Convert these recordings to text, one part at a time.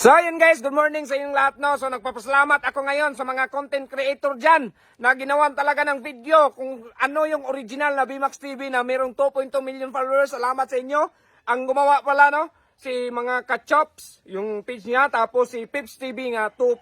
So yun guys, good morning sa inyong lahat no. So nagpapasalamat ako ngayon sa mga content creator dyan na ginawan talaga ng video kung ano yung original na BMAX TV na mayroong 2.2 million followers. Salamat sa inyo. Ang gumawa pala no, si mga Kachops, yung page niya, tapos si Pips TV nga 2.0.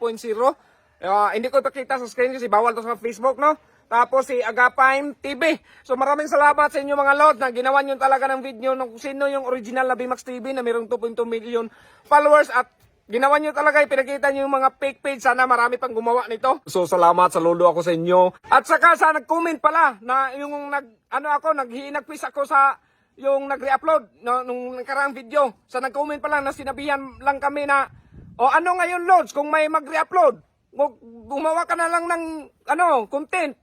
Hindi ko ipakita sa screen kasi bawal to sa Facebook no. Tapos si Agapime TV. So maraming salamat sa inyo mga Lord na ginawa nyo talaga ng video kung sino yung original na BMAX TV na mayroong 2.2 million followers at ginawa nyo talaga, ipinakita nyo yung mga fake page. Sana marami pang gumawa nito. So, salamat, saludo ako sa inyo. At saka sa nag-comment pala na yung naghinagpis ako sa yung nag-re-upload no, nung nakaraang video. Sa nag-comment pala na sinabihan lang kami na, ano ngayon Lods, kung may mag-re-upload, gumawa ka na lang ng content.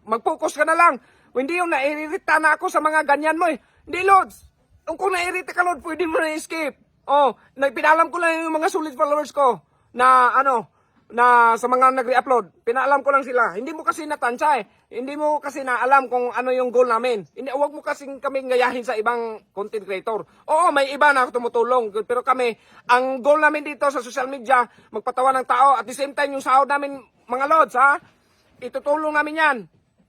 Mag-focus ka na lang. Hindi yung naiirita na ako sa mga ganyan mo eh. Hindi Lods, kung naiirita ka Lord, pwede mo na escape. Pinaalam ko lang yung mga solid followers ko na na sa mga nagre-upload. Pinaalam ko lang sila. Hindi mo kasi natansya eh. Hindi mo kasi naalam kung ano yung goal namin. Huwag mo kasi kami ngayahin sa ibang content creator. Oo, may iba na tumutulong. Pero kami, ang goal namin dito sa social media, magpatawa ng tao. At the same time, yung sahod namin, mga Lods, itutulong namin yan.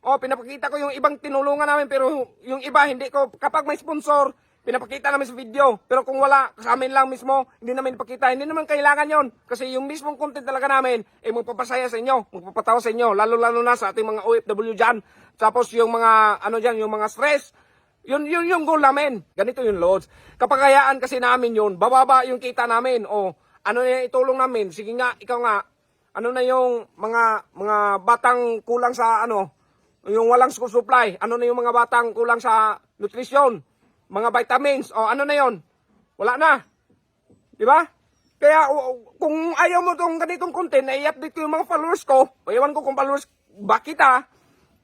Pinapakita ko yung ibang tinulungan namin. Pero yung iba, hindi ko. Kapag may sponsor, pinapakita namin sa video. Pero kung wala, sa amin lang mismo, hindi namin ipakita. Hindi naman kailangan yon. Kasi yung mismong content talaga namin, magpapasaya sa inyo, magpapatawa sa inyo. Lalo-lalo na sa ating mga OFW dyan. Tapos yung mga, yung mga stress. Yun yung goal namin. Ganito yung Lods. Kapagayaan kasi namin yun, bababa yung kita namin. Ano na itulong namin? Sige nga, ikaw nga. Ano na yung mga batang kulang sa yung walang school supply. Ano na yung mga batang kulang sa nutrition? Mga vitamins, ano na yon? Wala na. Di ba? Kaya kung ayaw mo tong ganitong content, i-update ko yung mga followers ko, ewan ko kung followers bakit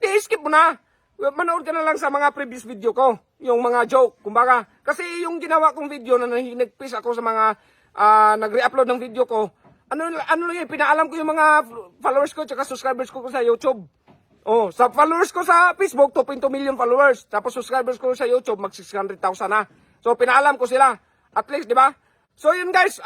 i-skip mo na. Manood ka na lang sa mga previous video ko, yung mga joke, kumbaga. Kasi yung ginawa kong video na nagpis ako sa mga nagre-upload ng video ko, pinaalam ko yung mga followers ko at subscribers ko sa YouTube. Sa followers ko sa Facebook, 2.2 million followers. Tapos subscribers ko sa YouTube, mag 600,000 na. So, pinaalam ko sila. At least, di ba? So, yun guys,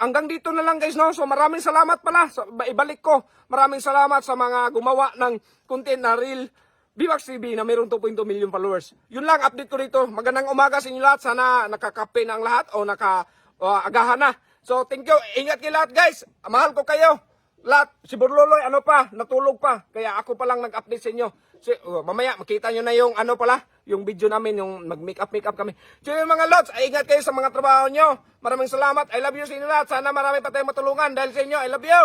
hanggang dito na lang guys, no? So, maraming salamat pala. Ibalik ko. Maraming salamat sa mga gumawa ng content na real BMAX TV na mayroong 2.2 million followers. Yun lang, update ko dito. Magandang umaga sa inyo lahat. Sana nakakape na ang lahat o agahan na. So, thank you. Ingat kayo lahat guys. Mahal ko kayo. Lahat, si Burloloy, natulog pa. Kaya ako pa lang nag-update sa inyo. So, mamaya, makita nyo na yung yung video namin, yung mag-make up kami. So yung mga Lods, ingat kayo sa mga trabaho nyo. Maraming salamat. I love you sa inyo lahat. Sana marami pa tayong matulungan dahil sa inyo. I love you.